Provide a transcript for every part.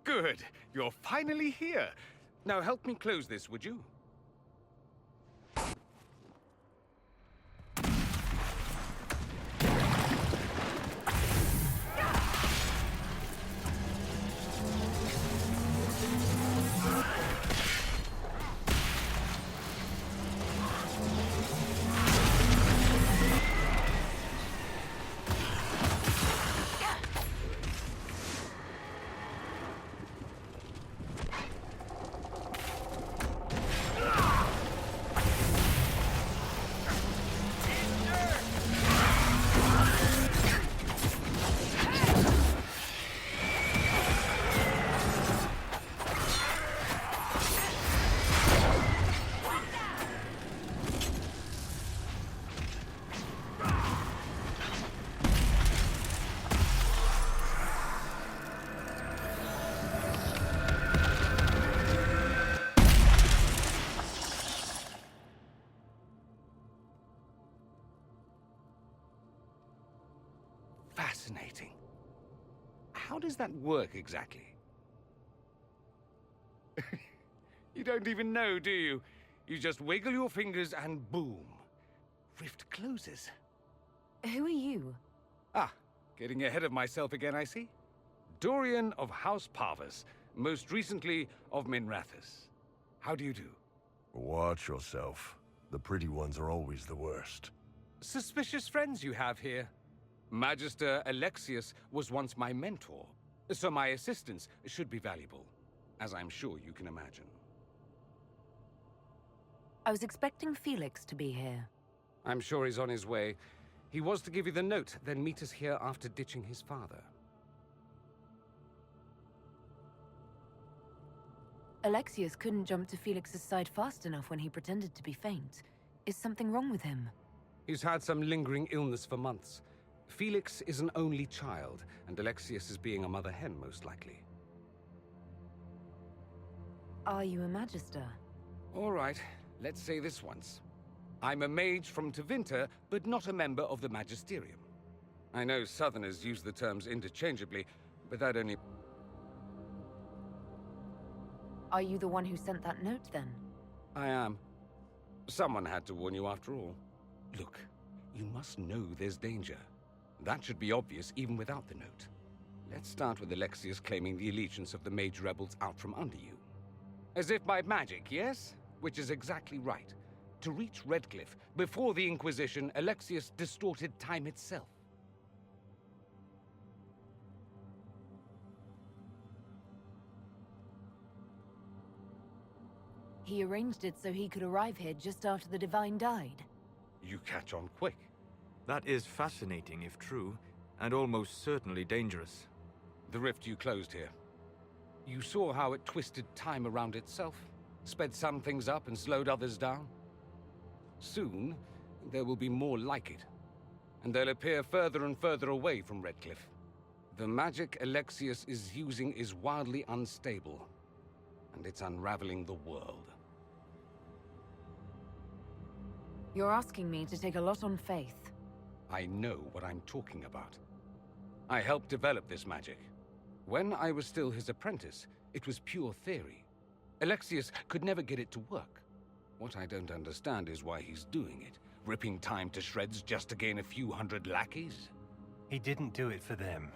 Good. You're finally here. Now help me close this, would you? Fascinating. How does that work exactly? You don't even know, do you? You just wiggle your fingers and boom. Rift closes. Who are you? Ah, getting ahead of myself again, I see. Dorian of House Parvus, most recently of Minrathous. How do you do? Watch yourself. The pretty ones are always the worst. Suspicious friends you have here. Magister Alexius was once my mentor, so my assistance should be valuable, as I'm sure you can imagine. I was expecting Felix to be here. I'm sure he's on his way. He was to give you the note, then meet us here after ditching his father. Alexius couldn't jump to Felix's side fast enough when he pretended to be faint. Is something wrong with him? He's had some lingering illness for months. Felix is an only child, and Alexius is being a mother hen, most likely. Are you a Magister? All right, let's say this once. I'm a mage from Tevinter, but not a member of the Magisterium. I know Southerners use the terms interchangeably, but that only... Are you the one who sent that note, then? I am. Someone had to warn you after all. Look, you must know there's danger. That should be obvious even without the note. Let's start with Alexius claiming the allegiance of the mage rebels out from under you. As if by magic, yes? Which is exactly right. To reach Redcliffe, before the Inquisition, Alexius distorted time itself. He arranged it so he could arrive here just after the Divine died. You catch on quick. That is fascinating if true, and almost certainly dangerous. The rift you closed here. You saw how it twisted time around itself, sped some things up and slowed others down. Soon, there will be more like it, and they'll appear further and further away from Redcliffe. The magic Alexius is using is wildly unstable, and it's unraveling the world. You're asking me to take a lot on faith. I know what I'm talking about. I helped develop this magic. When I was still his apprentice, it was pure theory. Alexius could never get it to work. What I don't understand is why he's doing it, ripping time to shreds just to gain a few hundred lackeys. He didn't do it for them.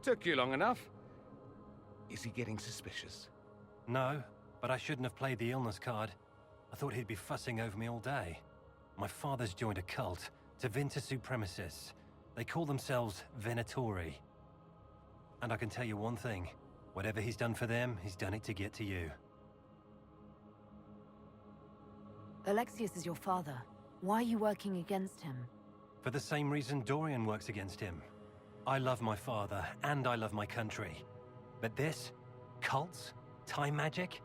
Took you long enough. Is he getting suspicious? No, but I shouldn't have played the illness card. I thought he'd be fussing over me all day. My father's joined a cult, Tevinter Supremacists. They call themselves Venatori. And I can tell you one thing. Whatever he's done for them, he's done it to get to you. Alexius is your father. Why are you working against him? For the same reason Dorian works against him. I love my father, and I love my country. But this? Cults? Time magic?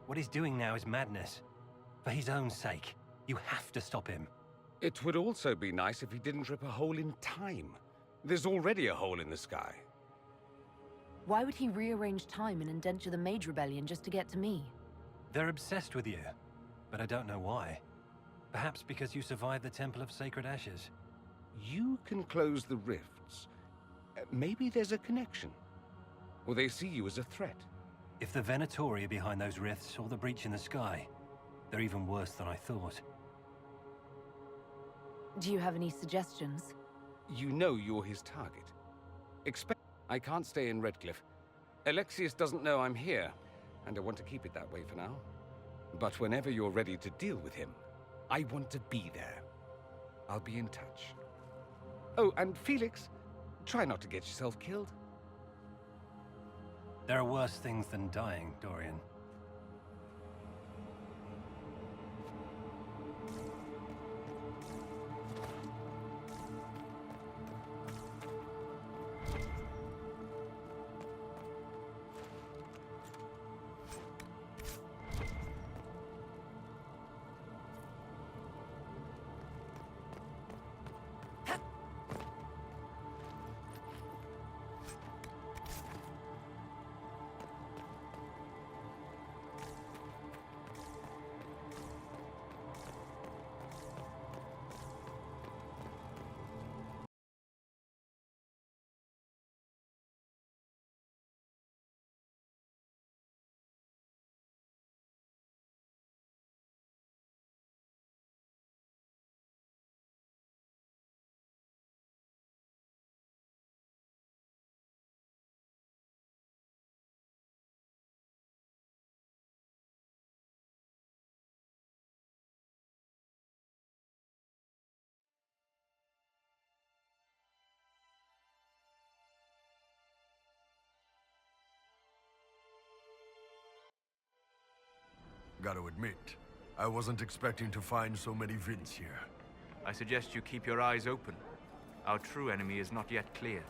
What he's doing now is madness. For his own sake. You have to stop him. It would also be nice if he didn't rip a hole in time. There's already a hole in the sky. Why would he rearrange time and indenture the Mage Rebellion just to get to me? They're obsessed with you, but I don't know why. Perhaps because you survived the Temple of Sacred Ashes. You can close the rifts. Maybe there's a connection. Or they see you as a threat. If the Venatori are behind those rifts or the breach in the sky, they're even worse than I thought. Do you have any suggestions? You know you're his target. I can't stay in Redcliffe. Alexius doesn't know I'm here, and I want to keep it that way for now. But whenever you're ready to deal with him, I want to be there. I'll be in touch. Oh, and Felix, try not to get yourself killed. There are worse things than dying, Dorian. Gotta admit, I wasn't expecting to find so many Vints here. I suggest you keep your eyes open. Our true enemy is not yet clear.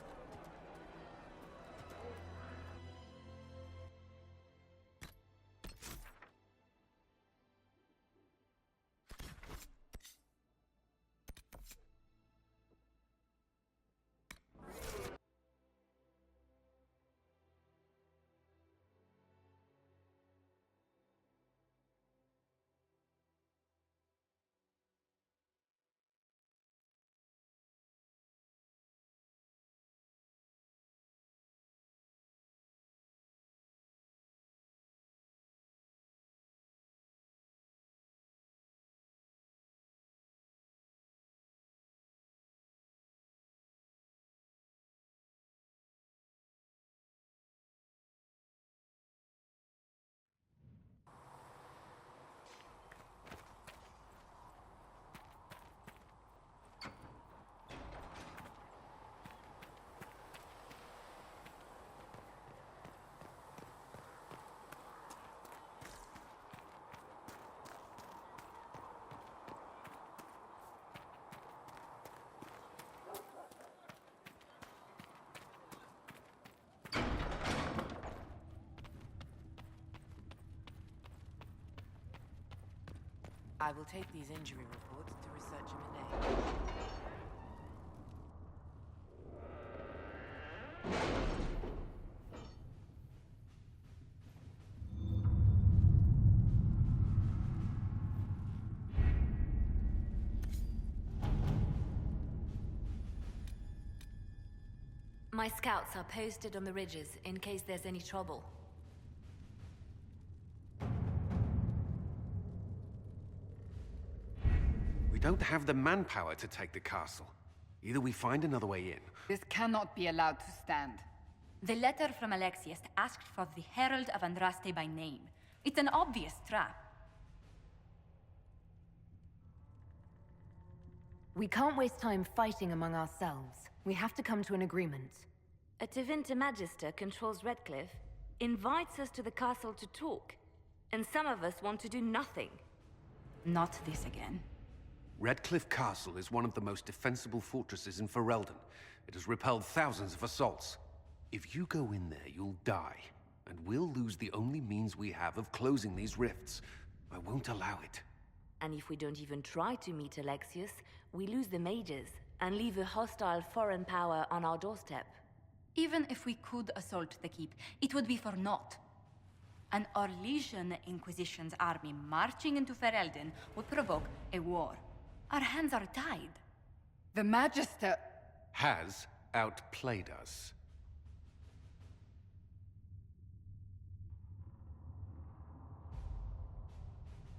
I will take these injury reports to research him today. My scouts are posted on the ridges in case there's any trouble. We don't have the manpower to take the castle. Either we find another way in. This cannot be allowed to stand. The letter from Alexius asked for the Herald of Andraste by name. It's an obvious trap. We can't waste time fighting among ourselves. We have to come to an agreement. A Tevinter Magister controls Redcliffe, invites us to the castle to talk, and some of us want to do nothing. Not this again. Redcliffe Castle is one of the most defensible fortresses in Ferelden. It has repelled thousands of assaults. If you go in there, you'll die, and we'll lose the only means we have of closing these rifts. I won't allow it. And if we don't even try to meet Alexius, we lose the mages, and leave a hostile foreign power on our doorstep. Even if we could assault the keep, it would be for naught. An Orlesian Inquisition's army marching into Ferelden would provoke a war. Our hands are tied. The Magister... has outplayed us.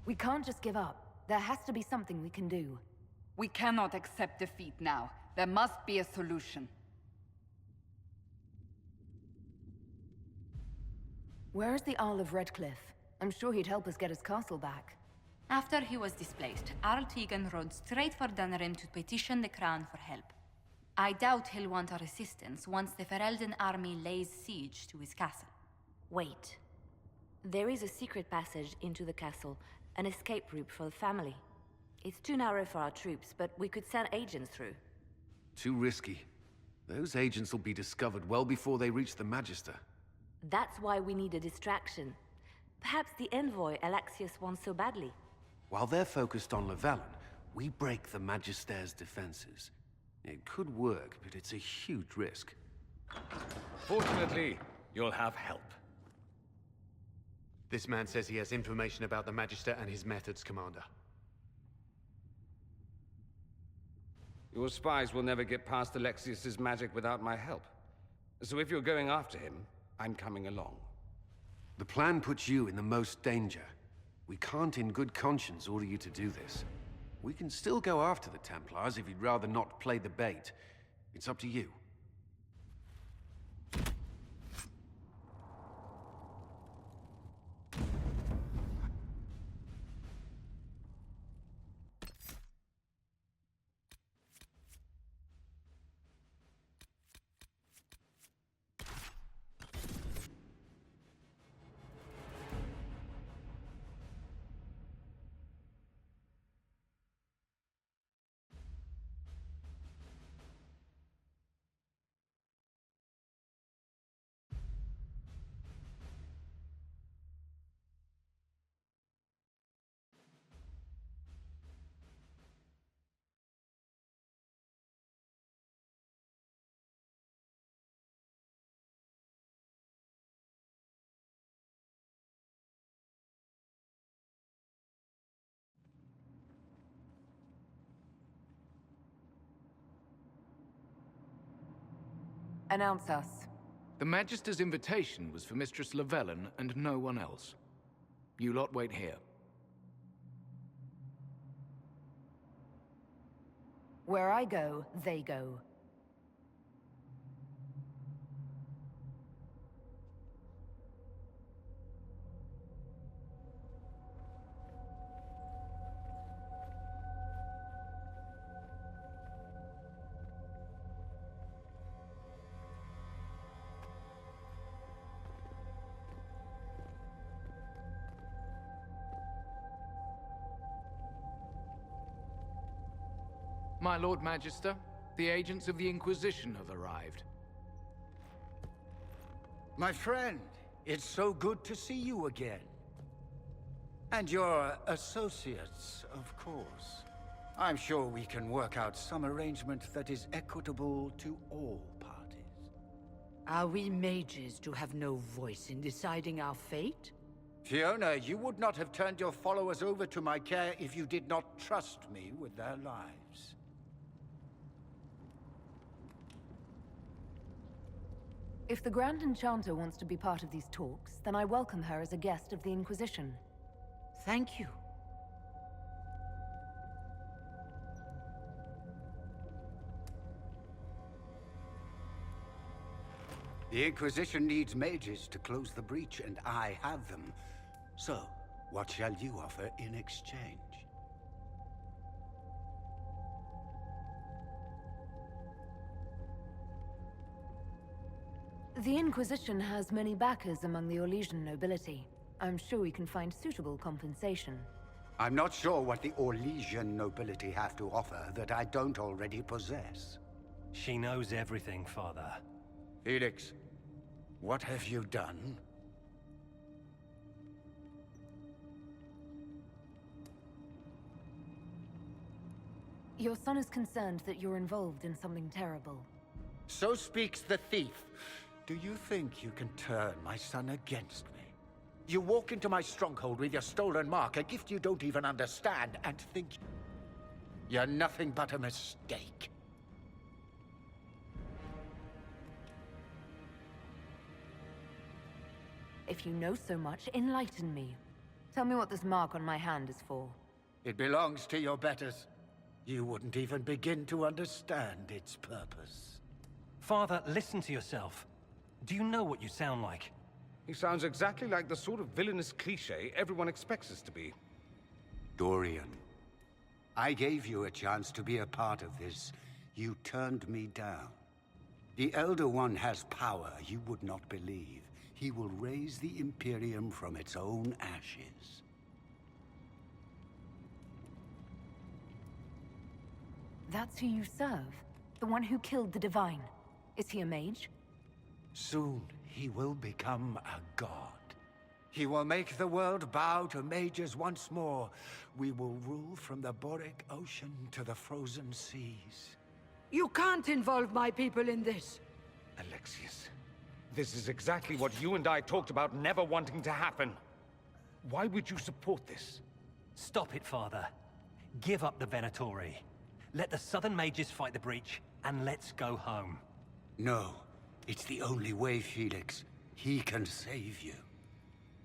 We can't just give up. There has to be something we can do. We cannot accept defeat now. There must be a solution. Where is the Earl of Redcliffe? I'm sure he'd help us get his castle back. After he was displaced, Arl Tegan rode straight for Dunrim to petition the Crown for help. I doubt he'll want our assistance once the Ferelden army lays siege to his castle. Wait. There is a secret passage into the castle, an escape route for the family. It's too narrow for our troops, but we could send agents through. Too risky. Those agents will be discovered well before they reach the Magister. That's why we need a distraction. Perhaps the envoy Alexius wants so badly. While they're focused on Llewellyn, we break the Magister's defenses. It could work, but it's a huge risk. Fortunately, you'll have help. This man says he has information about the Magister and his methods, Commander. Your spies will never get past Alexius's magic without my help. So if you're going after him, I'm coming along. The plan puts you in the most danger. We can't in good conscience order you to do this. We can still go after the Templars if you'd rather not play the bait. It's up to you. Announce us. The Magister's invitation was for Mistress Llewellyn and no one else. You lot wait here. Where I go, they go. My Lord Magister, the agents of the Inquisition have arrived. My friend, it's so good to see you again. And your associates, of course. I'm sure we can work out some arrangement that is equitable to all parties. Are we mages to have no voice in deciding our fate? Fiona, you would not have turned your followers over to my care if you did not trust me with their lives. If the Grand Enchanter wants to be part of these talks, then I welcome her as a guest of the Inquisition. Thank you. The Inquisition needs mages to close the breach, and I have them. So, what shall you offer in exchange? The Inquisition has many backers among the Orlesian nobility. I'm sure we can find suitable compensation. I'm not sure what the Orlesian nobility have to offer that I don't already possess. She knows everything, Father. Felix, what have you done? Your son is concerned that you're involved in something terrible. So speaks the thief. Do you think you can turn my son against me? You walk into my stronghold with your stolen mark, a gift you don't even understand, and think you're nothing but a mistake. If you know so much, enlighten me. Tell me what this mark on my hand is for. It belongs to your betters. You wouldn't even begin to understand its purpose. Father, listen to yourself. Do you know what you sound like? He sounds exactly like the sort of villainous cliché everyone expects us to be. Dorian, I gave you a chance to be a part of this. You turned me down. The Elder One has power you would not believe. He will raise the Imperium from its own ashes. That's who you serve? The one who killed the Divine? Is he a mage? Soon, he will become a god. He will make the world bow to mages once more. We will rule from the Boric Ocean to the frozen seas. You can't involve my people in this. Alexius, this is exactly what you and I talked about never wanting to happen. Why would you support this? Stop it, Father. Give up the Venatori. Let the Southern Mages fight the breach, and let's go home. No, it's the only way, Felix. He can save you.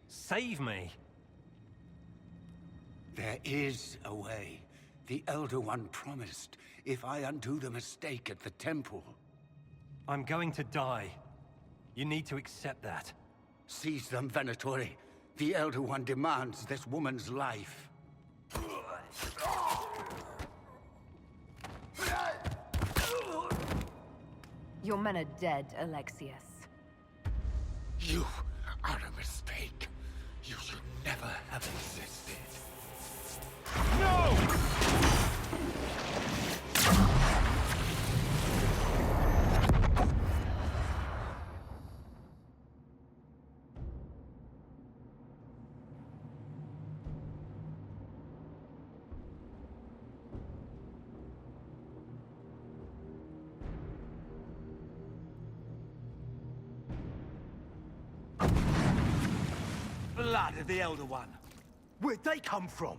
Save me? There is a way. The Elder One promised, if I undo the mistake at the temple. I'm going to die. You need to accept that. Seize them, Venatori. The Elder One demands this woman's life. Your men are dead, Alexius. You are a mistake. You should never have existed. No! Blood of the Elder One. Where'd they come from?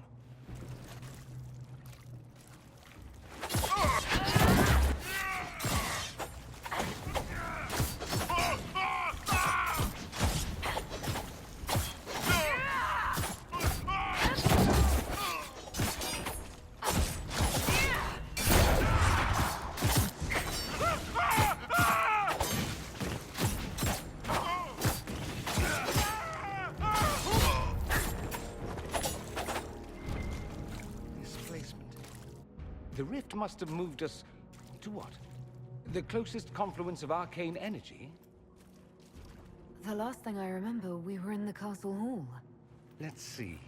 The rift must have moved us to what? The closest confluence of arcane energy? The last thing I remember, we were in the castle hall. Let's see.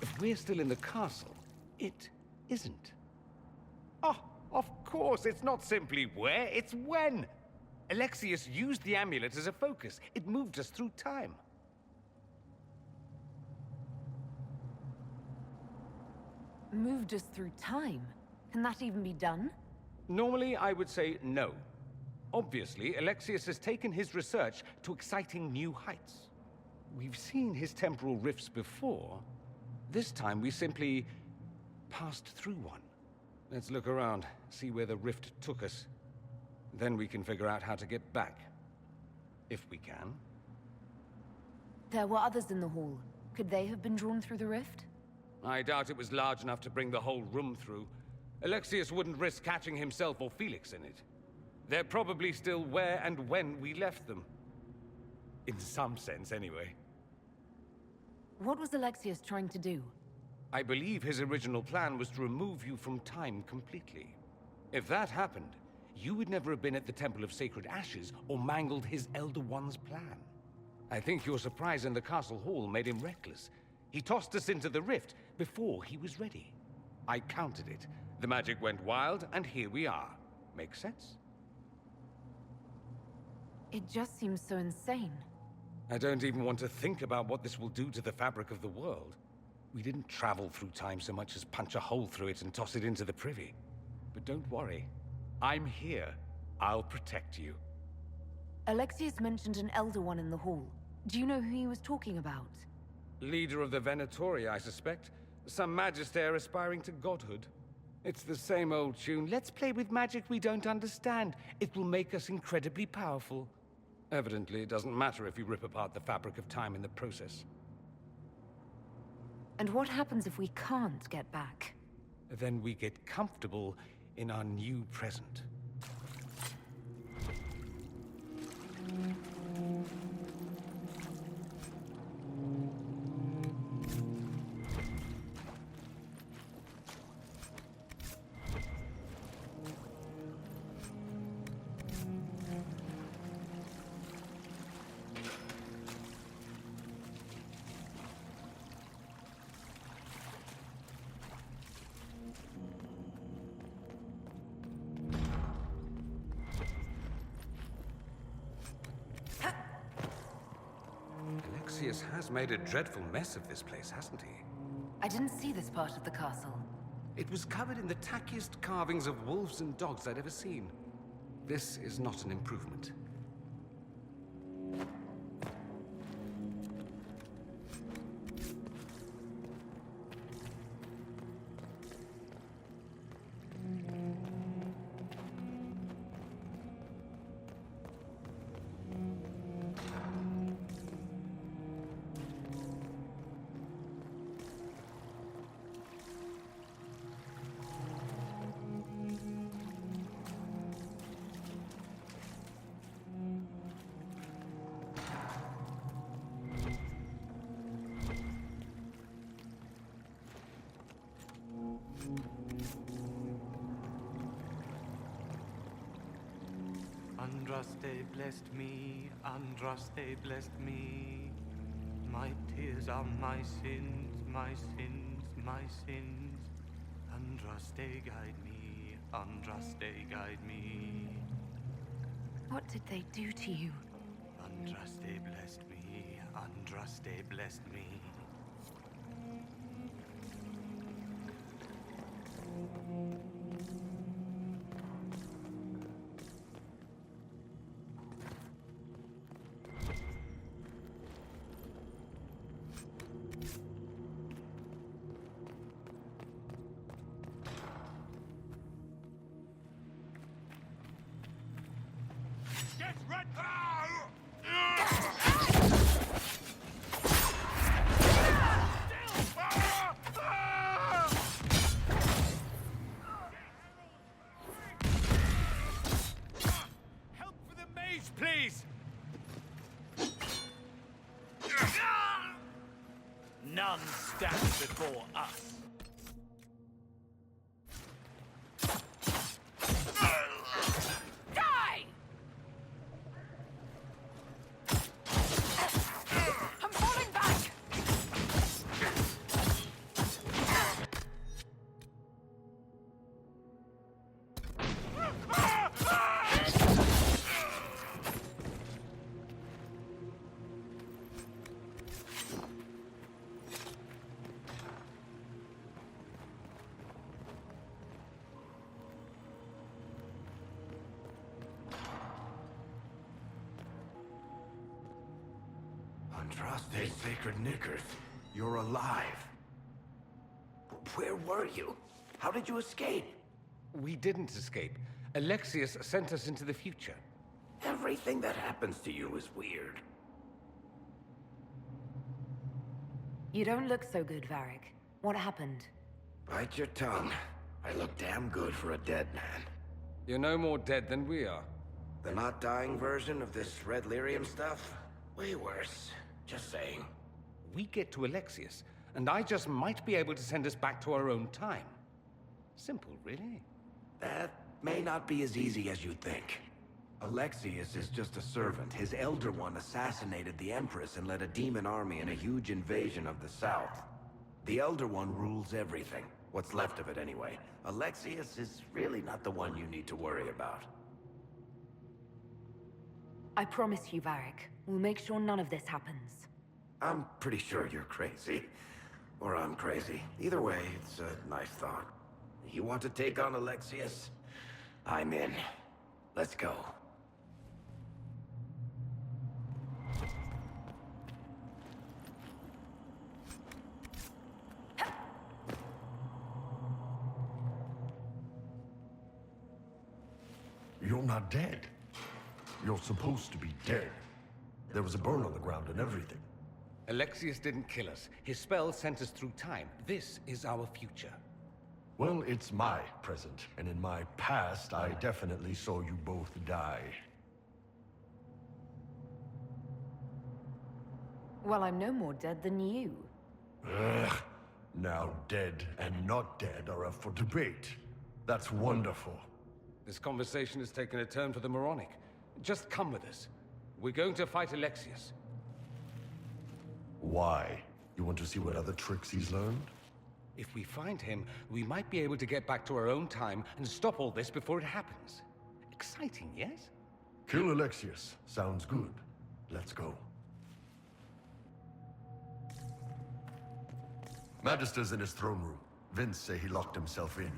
If we're still in the castle, it isn't. Oh, of course, it's not simply where, it's when! Alexius used the amulet as a focus. It moved us through time. Moved us through time? Can that even be done? Normally, I would say no. Obviously, Alexius has taken his research to exciting new heights. We've seen his temporal rifts before. This time, we simply passed through one. Let's look around, see where the rift took us. Then we can figure out how to get back. If we can. There were others in the hall. Could they have been drawn through the rift? I doubt it was large enough to bring the whole room through. Alexius wouldn't risk catching himself or Felix in it. They're probably still where and when we left them. In some sense, anyway. What was Alexius trying to do? I believe his original plan was to remove you from time completely. If that happened, you would never have been at the Temple of Sacred Ashes or mangled his Elder One's plan. I think your surprise in the castle hall made him reckless. He tossed us into the rift before he was ready. I countered it. The magic went wild, and here we are. Make sense? It just seems so insane. I don't even want to think about what this will do to the fabric of the world. We didn't travel through time so much as punch a hole through it and toss it into the privy. But don't worry. I'm here. I'll protect you. Alexius mentioned an Elder One in the hall. Do you know who he was talking about? Leader of the Venatori, I suspect. Some magister aspiring to godhood. It's the same old tune. Let's play with magic we don't understand. It will make us incredibly powerful. Evidently, it doesn't matter if you rip apart the fabric of time in the process. And what happens if we can't get back? Then we get comfortable in our new present. Alexius has made a dreadful mess of this place, hasn't he? I didn't see this part of the castle. It was covered in the tackiest carvings of wolves and dogs I'd ever seen. This is not an improvement. Andraste blessed me, Andraste blessed me. My tears are my sins, my sins, my sins. Andraste guide me, Andraste guide me. What did they do to you? Andraste blessed me, Andraste blessed me. Get ready! Help for the mage, please! None stands before us. Die! I'm falling back! Andraste Sacred Knickers, you're alive. Where were you? How did you escape? We didn't escape. Alexius sent us into the future. Everything that happens to you is weird. You don't look so good, Varric. What happened? Bite your tongue. I look damn good for a dead man. You're no more dead than we are. The not dying version of this red lyrium stuff? Way worse. Just saying. We get to Alexius, and I just might be able to send us back to our own time. Simple, really. That may not be as easy as you think. Alexius is just a servant. His Elder One assassinated the Empress and led a demon army in a huge invasion of the South. The Elder One rules everything. What's left of it, anyway. Alexius is really not the one you need to worry about. I promise you, Varric. We'll make sure none of this happens. I'm pretty sure you're crazy. Or I'm crazy. Either way, it's a nice thought. You want to take on Alexius? I'm in. Let's go. You're not dead. You're supposed to be dead. There was a burn on the ground and everything. Alexius didn't kill us. His spell sent us through time. This is our future. Well, it's my present, and in my past, I definitely saw you both die. Well, I'm no more dead than you. Ugh. Now dead and not dead are up for debate. That's wonderful. This conversation has taken a turn for the moronic. Just come with us. We're going to fight Alexius. Why? You want to see what other tricks he's learned? If we find him, we might be able to get back to our own time and stop all this before it happens. Exciting, yes? Kill Alexius. Sounds good. Let's go. Magister's in his throne room. Vince say he locked himself in.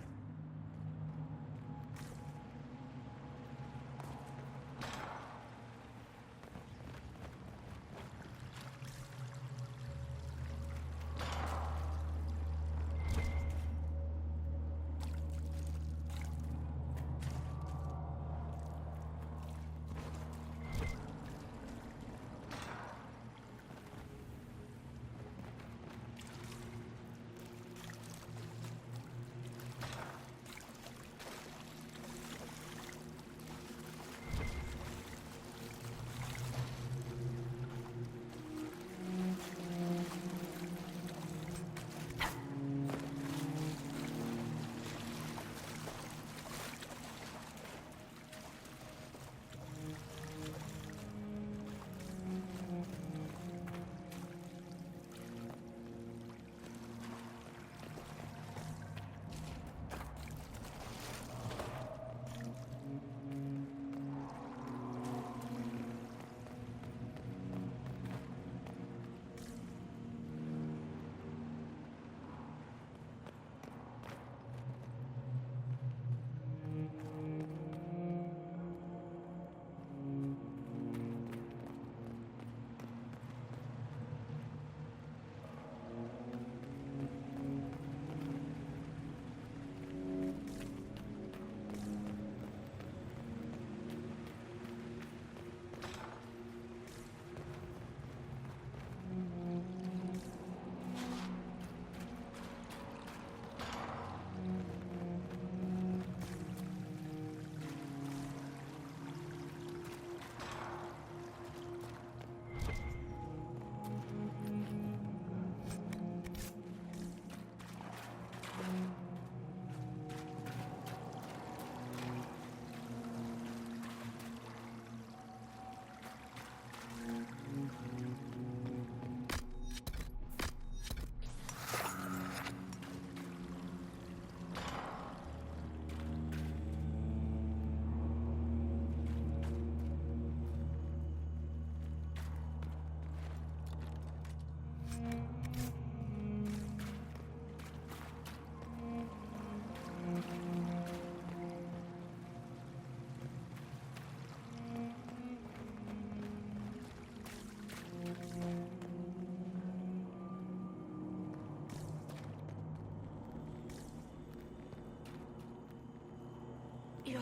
You're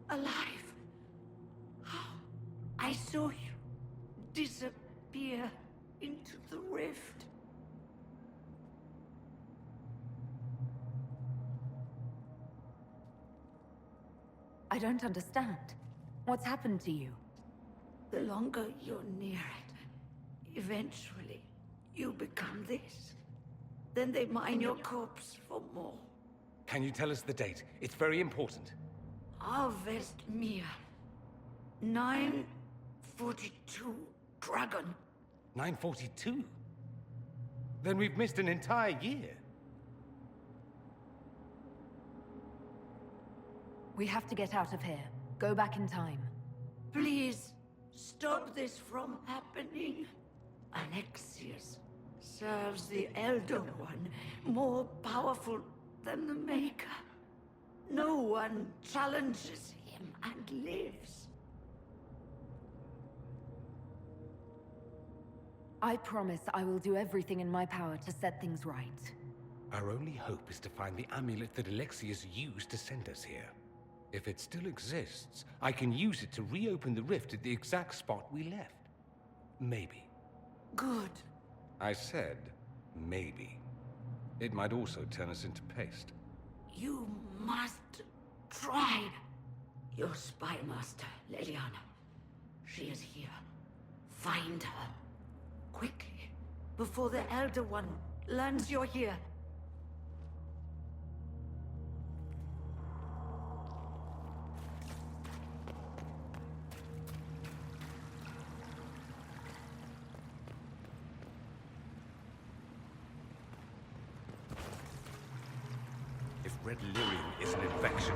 alive. I saw you disappear into the rift. I don't understand. What's happened to you? The longer you're near it, eventually you become this. Then they mine your corpse for more. Can you tell us the date? It's very important. Harvest Mir. 942 Dragon. 942? Then we've missed an entire year. We have to get out of here. Go back in time. Please, stop this from happening. Alexius serves the Elder One, more powerful than the Maker. No one challenges him and lives. I promise I will do everything in my power to set things right. Our only hope is to find the amulet that Alexius used to send us here. If it still exists, I can use it to reopen the rift at the exact spot we left. Maybe. Good. I said, maybe. It might also turn us into paste. You must try. Your spy master, Leliana. She is here. Find her. Quickly. Before the Elder One learns you're here. If red lyrium is an infection...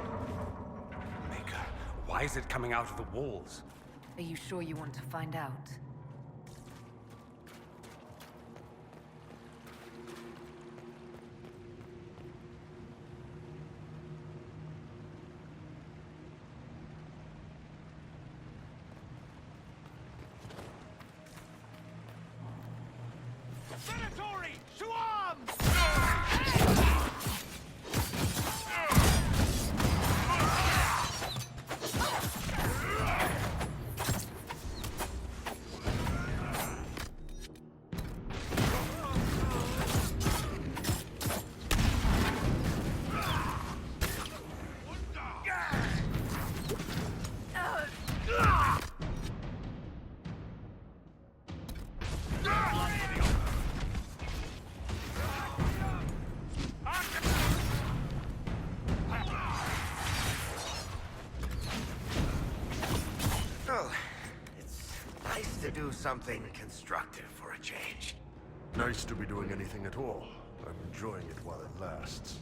Maker, why is it coming out of the walls? Are you sure you want to find out? Venatori! To arms! Well, it's nice to do something constructive for a change. Nice to be doing anything at all. I'm enjoying it while it lasts.